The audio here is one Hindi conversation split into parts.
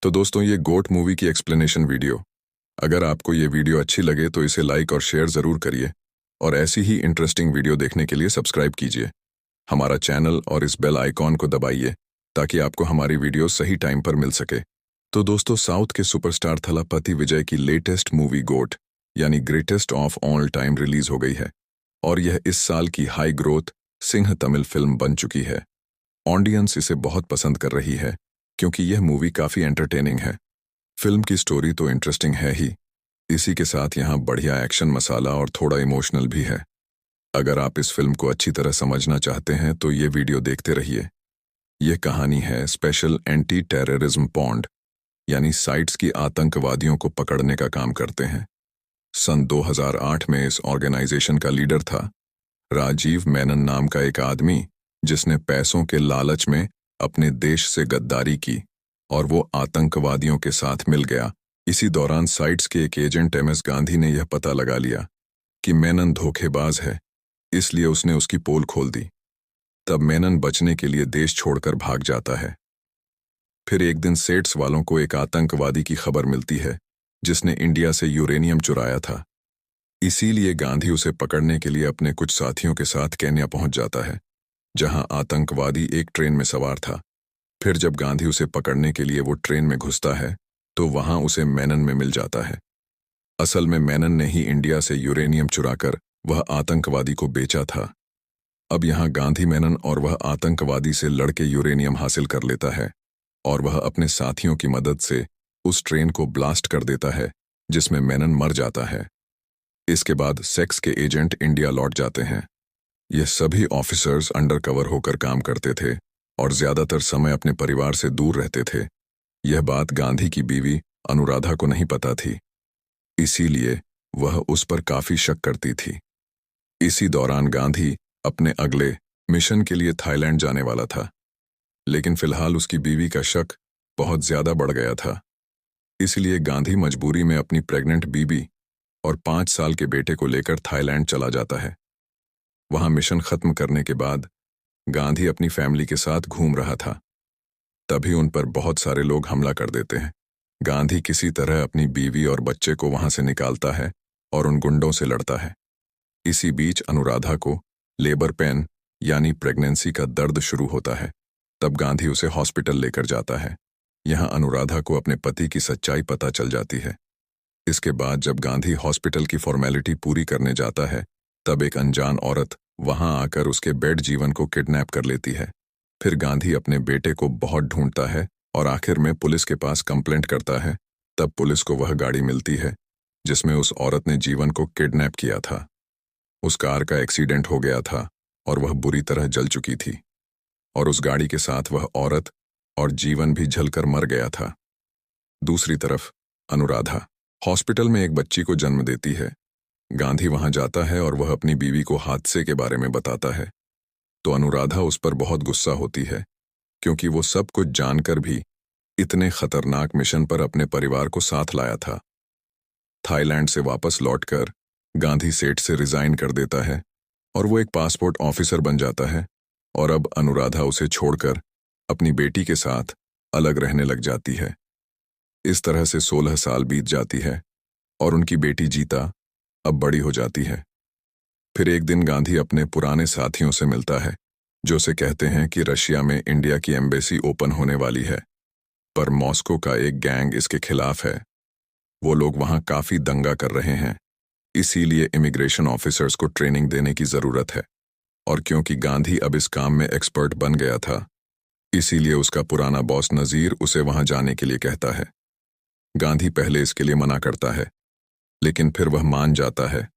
तो दोस्तों ये गोट मूवी की एक्सप्लेनेशन वीडियो। अगर आपको ये वीडियो अच्छी लगे तो इसे लाइक और शेयर ज़रूर करिए और ऐसी ही इंटरेस्टिंग वीडियो देखने के लिए सब्सक्राइब कीजिए हमारा चैनल और इस बेल आइकॉन को दबाइए ताकि आपको हमारी वीडियो सही टाइम पर मिल सके। तो दोस्तों साउथ के सुपरस्टार थलापति विजय की लेटेस्ट मूवी गोट यानी greatest of all time release हो गई है और यह इस साल की high growth Singh Tamil film बन चुकी है। ऑडियंस इसे बहुत पसंद कर रही है क्योंकि यह मूवी काफ़ी एंटरटेनिंग है। फिल्म की स्टोरी तो इंटरेस्टिंग है ही, इसी के साथ यहाँ बढ़िया एक्शन मसाला और थोड़ा इमोशनल भी है। अगर आप इस फिल्म को अच्छी तरह समझना चाहते हैं तो ये वीडियो देखते रहिए। यह कहानी है स्पेशल एंटी टेररिज्म पॉन्ड यानी साइट्स की आतंकवादियों को पकड़ने का काम करते हैं। सन 2008 में इस ऑर्गेनाइजेशन का लीडर था राजीव मेनन नाम का एक आदमी, जिसने पैसों के लालच में अपने देश से गद्दारी की और वो आतंकवादियों के साथ मिल गया। इसी दौरान साइट्स के एक एजेंट एमएस गांधी ने यह पता लगा लिया कि मेनन धोखेबाज है, इसलिए उसने उसकी पोल खोल दी। तब मेनन बचने के लिए देश छोड़कर भाग जाता है। फिर एक दिन सेट्स वालों को एक आतंकवादी की खबर मिलती है जिसने इंडिया से यूरेनियम चुराया था। इसीलिए गांधी उसे पकड़ने के लिए अपने कुछ साथियों के साथ केन्या पहुंच जाता है, जहां आतंकवादी एक ट्रेन में सवार था। फिर जब गांधी उसे पकड़ने के लिए वो ट्रेन में घुसता है तो वहां उसे मेनन में मिल जाता है। असल में मेनन ने ही इंडिया से यूरेनियम चुराकर वह आतंकवादी को बेचा था। अब यहाँ गांधी मेनन और वह आतंकवादी से लड़के यूरेनियम हासिल कर लेता है और वह अपने साथियों की मदद से उस ट्रेन को ब्लास्ट कर देता है जिसमें मेनन मर जाता है। इसके बाद सेक्स के एजेंट इंडिया लौट जाते हैं। यह सभी ऑफिसर्स अंडरकवर होकर काम करते थे और ज्यादातर समय अपने परिवार से दूर रहते थे। यह बात गांधी की बीवी अनुराधा को नहीं पता थी, इसीलिए वह उस पर काफी शक करती थी। इसी दौरान गांधी अपने अगले मिशन के लिए थाईलैंड जाने वाला था, लेकिन फिलहाल उसकी बीवी का शक बहुत ज्यादा बढ़ गया था। इसलिए गांधी मजबूरी में अपनी प्रेग्नेंट बीवी और 5 साल के बेटे को लेकर थाईलैंड चला जाता है। वहां मिशन खत्म करने के बाद गांधी अपनी फैमिली के साथ घूम रहा था, तभी उन पर बहुत सारे लोग हमला कर देते हैं। गांधी किसी तरह अपनी बीवी और बच्चे को वहां से निकालता है और उन गुंडों से लड़ता है। इसी बीच अनुराधा को लेबर पेन यानी प्रेगनेंसी का दर्द शुरू होता है। तब गांधी उसे हॉस्पिटल लेकर जाता है। यहाँ अनुराधा को अपने पति की सच्चाई पता चल जाती है। इसके बाद जब गांधी हॉस्पिटल की फॉर्मेलिटी पूरी करने जाता है तब एक अनजान औरत वहां आकर उसके बेड जीवन को किडनैप कर लेती है। फिर गांधी अपने बेटे को बहुत ढूंढता है और आखिर में पुलिस के पास कंप्लेंट करता है। तब पुलिस को वह गाड़ी मिलती है जिसमें उस औरत ने जीवन को किडनैप किया था। उस कार का एक्सीडेंट हो गया था और वह बुरी तरह जल चुकी थी और उस गाड़ी के साथ वह औरत और जीवन भी जलकर मर गया था। दूसरी तरफ अनुराधा हॉस्पिटल में एक बच्ची को जन्म देती है। गांधी वहां जाता है और वह अपनी बीवी को हादसे के बारे में बताता है तो अनुराधा उस पर बहुत गुस्सा होती है, क्योंकि वो सब कुछ जानकर भी इतने खतरनाक मिशन पर अपने परिवार को साथ लाया था। थाईलैंड से वापस लौटकर गांधी सेठ से रिजाइन कर देता है और वो एक पासपोर्ट ऑफिसर बन जाता है और अब अनुराधा उसे छोड़कर अपनी बेटी के साथ अलग रहने लग जाती है। इस तरह से 16 साल बीत जाती है और उनकी बेटी जीता अब बड़ी हो जाती है। फिर एक दिन गांधी अपने पुराने साथियों से मिलता है जो उसे कहते हैं कि रशिया में इंडिया की एम्बेसी ओपन होने वाली है, पर मॉस्को का एक गैंग इसके खिलाफ है। वो लोग वहां काफी दंगा कर रहे हैं, इसीलिए इमिग्रेशन ऑफिसर्स को ट्रेनिंग देने की जरूरत है। और क्योंकि गांधी अब इस काम में एक्सपर्ट बन गया था, इसीलिए उसका पुराना बॉस नजीर उसे वहां जाने के लिए कहता है। गांधी पहले इसके लिए मना करता है, लेकिन फिर वह मान जाता है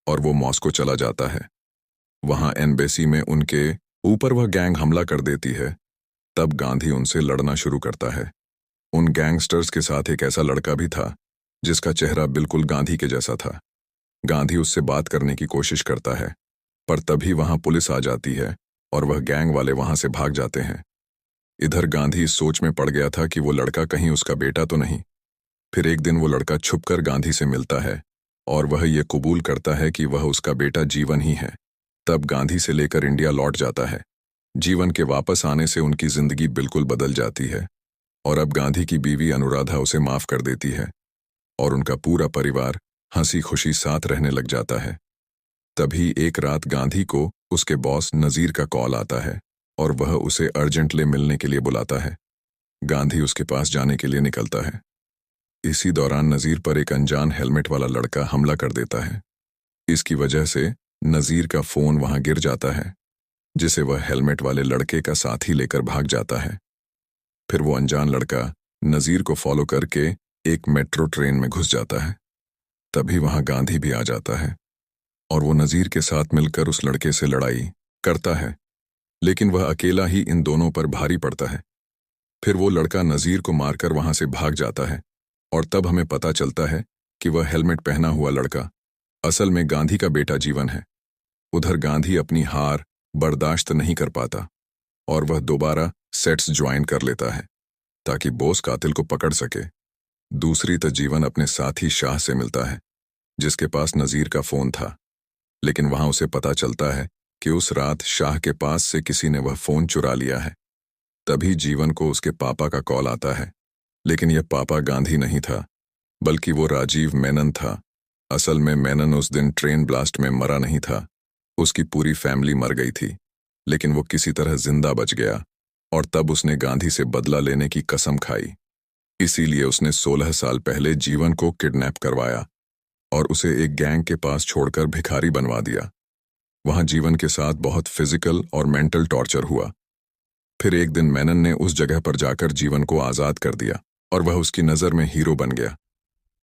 और वो मॉस्को चला जाता है। वहां एम्बेसी में उनके ऊपर वह गैंग हमला कर देती है। तब गांधी उनसे लड़ना शुरू करता है। उन गैंगस्टर्स के साथ एक ऐसा लड़का भी था जिसका चेहरा बिल्कुल गांधी के जैसा था। गांधी उससे बात करने की कोशिश करता है, पर तभी वहां पुलिस आ जाती है और वह गैंग वाले वहां से भाग जाते हैं। इधर गांधी इस सोच में पड़ गया था कि वो लड़का कहीं उसका बेटा तो नहीं। फिर एक दिन वो लड़का छुपकर गांधी से मिलता है और वह ये कबूल करता है कि वह उसका बेटा जीवन ही है। तब गांधी से लेकर इंडिया लौट जाता है। जीवन के वापस आने से उनकी जिंदगी बिल्कुल बदल जाती है। और अब गांधी की बीवी अनुराधा उसे माफ कर देती है और उनका पूरा परिवार हंसी खुशी साथ रहने लग जाता है। तभी एक रात गांधी को उसके बॉस नजीर का कॉल आता है और वह उसे अर्जेंटली मिलने के लिए बुलाता है। गांधी उसके पास जाने के लिए निकलता है। इसी दौरान नजीर पर एक अनजान हेलमेट वाला लड़का हमला कर देता है। इसकी वजह से नजीर का फोन वहां गिर जाता है, जिसे वह हेलमेट वाले लड़के का साथी लेकर भाग जाता है। फिर वो अनजान लड़का नजीर को फॉलो करके एक मेट्रो ट्रेन में घुस जाता है। तभी वहां गांधी भी आ जाता है और वो नजीर के साथ मिलकर उस लड़के से लड़ाई करता है, लेकिन वह अकेला ही इन दोनों पर भारी पड़ता है। फिर वो लड़का नजीर को मारकर वहां से भाग जाता है और तब हमें पता चलता है कि वह हेलमेट पहना हुआ लड़का असल में गांधी का बेटा जीवन है। उधर गांधी अपनी हार बर्दाश्त नहीं कर पाता और वह दोबारा सेट्स ज्वाइन कर लेता है ताकि बोस कातिल को पकड़ सके। दूसरी तरफ जीवन अपने साथी शाह से मिलता है, जिसके पास नजीर का फोन था, लेकिन वहां उसे पता चलता है कि उस रात शाह के पास से किसी ने वह फोन चुरा लिया है। तभी जीवन को उसके पापा का कॉल आता है, लेकिन यह पापा गांधी नहीं था, बल्कि वो राजीव मेनन था। असल में मेनन उस दिन ट्रेन ब्लास्ट में मरा नहीं था, उसकी पूरी फैमिली मर गई थी, लेकिन वो किसी तरह जिंदा बच गया और तब उसने गांधी से बदला लेने की कसम खाई। इसीलिए उसने 16 साल पहले जीवन को किडनैप करवाया और उसे एक गैंग के पास छोड़कर भिखारी बनवा दिया। वहां जीवन के साथ बहुत फिजिकल और मेंटल टॉर्चर हुआ। फिर एक दिन मेनन ने उस जगह पर जाकर जीवन को आजाद कर दिया और वह उसकी नजर में हीरो बन गया।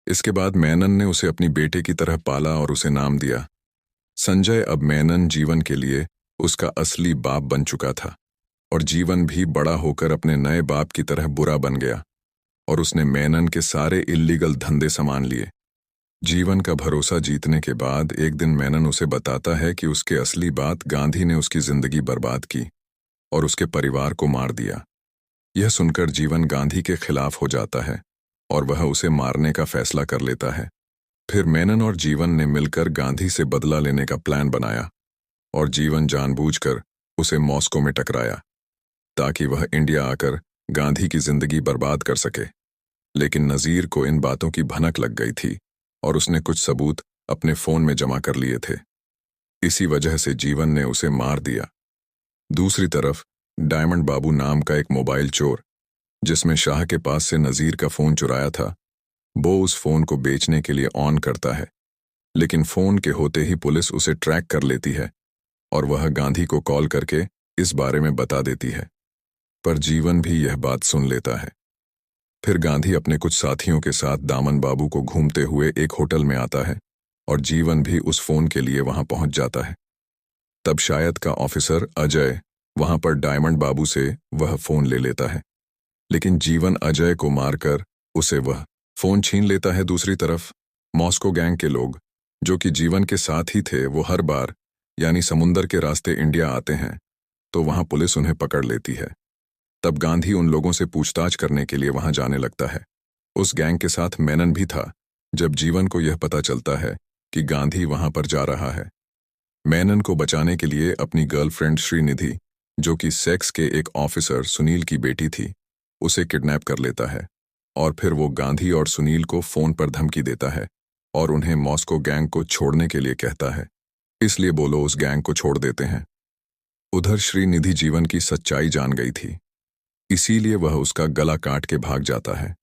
इसके बाद मेनन ने उसे अपनी बेटे की तरह पाला और उसे नाम दिया संजय। अब मेनन जीवन के लिए उसका असली बाप बन चुका था और जीवन भी बड़ा होकर अपने नए बाप की तरह बुरा बन गया और उसने मेनन के सारे इल्लीगल धंधे संभाल लिए। जीवन का भरोसा जीतने के बाद एक दिन मेनन उसे बताता है कि उसके असली बात गांधी ने उसकी जिंदगी बर्बाद की और उसके परिवार को मार दिया। यह सुनकर जीवन गांधी के खिलाफ हो जाता है और वह उसे मारने का फैसला कर लेता है। फिर मेनन और जीवन ने मिलकर गांधी से बदला लेने का प्लान बनाया और जीवन जानबूझकर उसे मॉस्को में टकराया ताकि वह इंडिया आकर गांधी की जिंदगी बर्बाद कर सके। लेकिन नजीर को इन बातों की भनक लग गई थी और उसने कुछ सबूत अपने फोन में जमा कर लिए थे। इसी वजह से जीवन ने उसे मार दिया। दूसरी तरफ डायमंड बाबू नाम का एक मोबाइल चोर, जिसमें शाह के पास से नजीर का फोन चुराया था, वो उस फोन को बेचने के लिए ऑन करता है, लेकिन फोन के होते ही पुलिस उसे ट्रैक कर लेती है और वह गांधी को कॉल करके इस बारे में बता देती है। पर जीवन भी यह बात सुन लेता है। फिर गांधी अपने कुछ साथियों के साथ दामन बाबू को घूमते हुए एक होटल में आता है और जीवन भी उस फोन के लिए वहां पहुंच जाता है। तब शायद का ऑफिसर अजय वहां पर डायमंड बाबू से वह फोन ले लेता है, लेकिन जीवन अजय को मारकर उसे वह फोन छीन लेता है। दूसरी तरफ मॉस्को गैंग के लोग, जो कि जीवन के साथ ही थे, वो हर बार यानी समुंदर के रास्ते इंडिया आते हैं, तो वहां पुलिस उन्हें पकड़ लेती है। तब गांधी उन लोगों से पूछताछ करने के लिए वहां जाने लगता है। उस गैंग के साथ मेनन भी था। जब जीवन को यह पता चलता है कि गांधी वहां पर जा रहा है, मेनन को बचाने के लिए अपनी गर्लफ्रेंड श्रीनिधि, जो कि सेक्स के एक ऑफिसर सुनील की बेटी थी, उसे किडनैप कर लेता है और फिर वो गांधी और सुनील को फोन पर धमकी देता है और उन्हें मॉस्को गैंग को छोड़ने के लिए कहता है, इसलिए बोलो उस गैंग को छोड़ देते हैं। उधर श्रीनिधि जीवन की सच्चाई जान गई थी, इसीलिए वह उसका गला काट के भाग जाता है।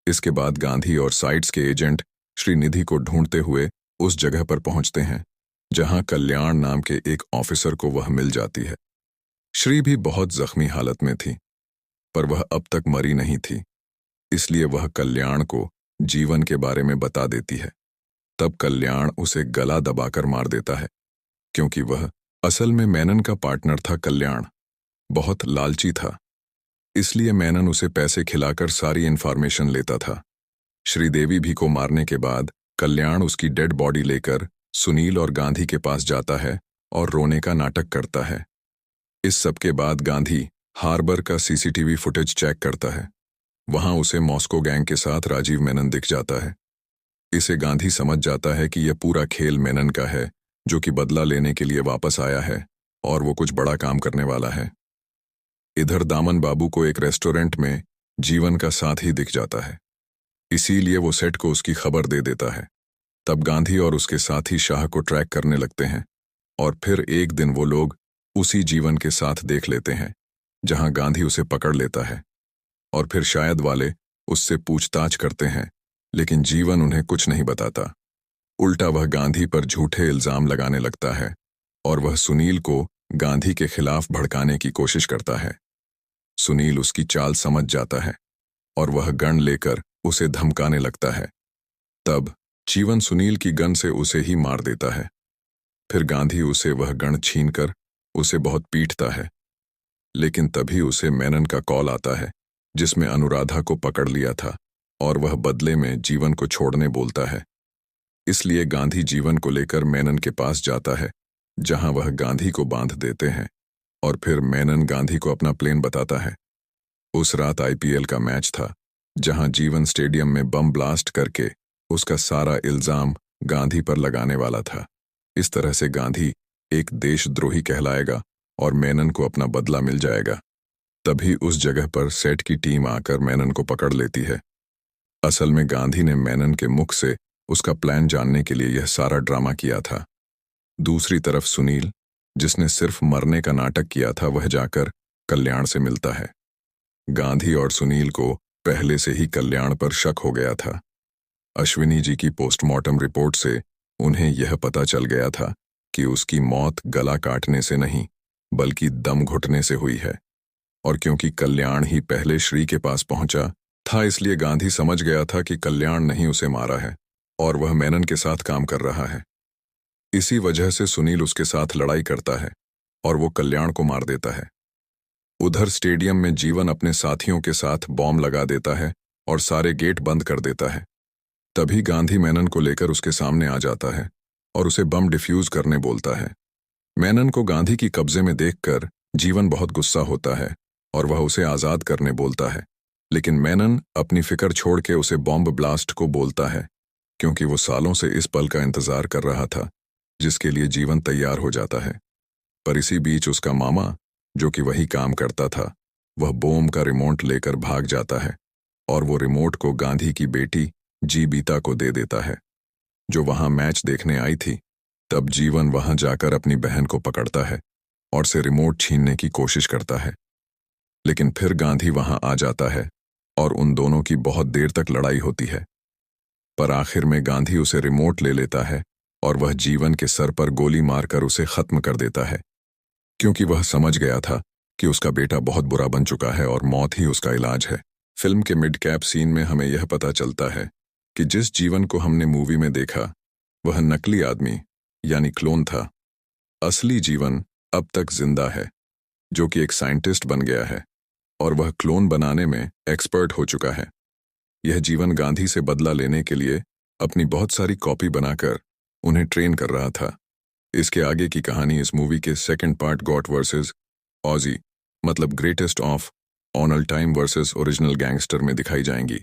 इसके बाद गांधी और साइट्स के एजेंट श्रीनिधि को ढूंढते हुए उस जगह पर पहुंचते हैं जहां कल्याण नाम के एक ऑफिसर को वह मिल जाती है। श्री भी बहुत जख्मी हालत में थी, पर वह अब तक मरी नहीं थी, इसलिए वह कल्याण को जीवन के बारे में बता देती है। तब कल्याण उसे गला दबाकर मार देता है, क्योंकि वह असल में मेनन का पार्टनर था। कल्याण बहुत लालची था, इसलिए मेनन उसे पैसे खिलाकर सारी इन्फॉर्मेशन लेता था। श्रीदेवी भी को मारने के बाद कल्याण उसकी डेड बॉडी लेकर सुनील और गांधी के पास जाता है और रोने का नाटक करता है। इस सब के बाद गांधी हार्बर का सीसीटीवी फुटेज चेक करता है। वहां उसे मॉस्को गैंग के साथ राजीव मेनन दिख जाता है। इसे गांधी समझ जाता है कि यह पूरा खेल मेनन का है, जो कि बदला लेने के लिए वापस आया है और वो कुछ बड़ा काम करने वाला है। इधर दामन बाबू को एक रेस्टोरेंट में जीवन का साथ ही दिख जाता है। इसीलिए वो सेठ को उसकी खबर दे देता है। तब गांधी और उसके साथी शाह को ट्रैक करने लगते हैं और फिर एक दिन वो लोग उसी जीवन के साथ देख लेते हैं जहां गांधी उसे पकड़ लेता है। और फिर शायद वाले उससे पूछताछ करते हैं, लेकिन जीवन उन्हें कुछ नहीं बताता। उल्टा वह गांधी पर झूठे इल्जाम लगाने लगता है और वह सुनील को गांधी के खिलाफ भड़काने की कोशिश करता है। सुनील उसकी चाल समझ जाता है और वह गन लेकर उसे धमकाने लगता है। तब जीवन सुनील की गन से उसे ही मार देता है। फिर गांधी उसे वह गन छीनकर उसे बहुत पीटता है। लेकिन तभी उसे मेनन का कॉल आता है जिसमें अनुराधा को पकड़ लिया था और वह बदले में जीवन को छोड़ने बोलता है। इसलिए गांधी जीवन को लेकर मेनन के पास जाता है जहां वह गांधी को बांध देते हैं और फिर मेनन गांधी को अपना प्लान बताता है। उस रात आईपीएल का मैच था जहां जीवन स्टेडियम में बम ब्लास्ट करके उसका सारा इल्जाम गांधी पर लगाने वाला था। इस तरह से गांधी एक देशद्रोही कहलाएगा और मेनन को अपना बदला मिल जाएगा। तभी उस जगह पर सेठ की टीम आकर मेनन को पकड़ लेती है। असल में गांधी ने मेनन के मुख से उसका प्लान जानने के लिए यह सारा ड्रामा किया था। दूसरी तरफ सुनील, जिसने सिर्फ मरने का नाटक किया था, वह जाकर कल्याण से मिलता है। गांधी और सुनील को पहले से ही कल्याण पर शक हो गया था। अश्विनी जी की पोस्टमार्टम रिपोर्ट से उन्हें यह पता चल गया था कि उसकी मौत गला काटने से नहीं बल्कि दम घुटने से हुई है। और क्योंकि कल्याण ही पहले श्री के पास पहुंचा था, इसलिए गांधी समझ गया था कि कल्याण नहीं उसे मारा है और वह मेनन के साथ काम कर रहा है। इसी वजह से सुनील उसके साथ लड़ाई करता है और वो कल्याण को मार देता है। उधर स्टेडियम में जीवन अपने साथियों के साथ बॉम्ब लगा देता है और सारे गेट बंद कर देता है। तभी गांधी मेनन को लेकर उसके सामने आ जाता है और उसे बम डिफ्यूज करने बोलता है। मेनन को गांधी की कब्जे में देखकर जीवन बहुत गुस्सा होता है और वह उसे आज़ाद करने बोलता है। लेकिन मेनन अपनी फिक्र छोड़ के उसे बॉम्ब ब्लास्ट को बोलता है, क्योंकि वो सालों से इस पल का इंतजार कर रहा था जिसके लिए जीवन तैयार हो जाता है। पर इसी बीच उसका मामा, जो कि वही काम करता था, वह बॉम्ब का रिमोट लेकर भाग जाता है और वो रिमोट को गांधी की बेटी जीविता को दे देता है, जो वहां मैच देखने आई थी। तब जीवन वहां जाकर अपनी बहन को पकड़ता है और से रिमोट छीनने की कोशिश करता है। लेकिन फिर गांधी वहां आ जाता है और उन दोनों की बहुत देर तक लड़ाई होती है। पर आखिर में गांधी उसे रिमोट ले लेता है और वह जीवन के सर पर गोली मारकर उसे खत्म कर देता है, क्योंकि वह समझ गया था कि उसका बेटा बहुत बुरा बन चुका है और मौत ही उसका इलाज है। फिल्म के मिड कैप सीन में हमें यह पता चलता है कि जिस जीवन को हमने मूवी में देखा वह नकली आदमी यानी क्लोन था। असली जीवन अब तक जिंदा है, जो कि एक साइंटिस्ट बन गया है और वह क्लोन बनाने में एक्सपर्ट हो चुका है। यह जीवन गांधी से बदला लेने के लिए अपनी बहुत सारी कॉपी बनाकर उन्हें ट्रेन कर रहा था। इसके आगे की कहानी इस मूवी के second part GOAT versus OG, मतलब greatest of on all time versus original gangster में दिखाई जाएंगी।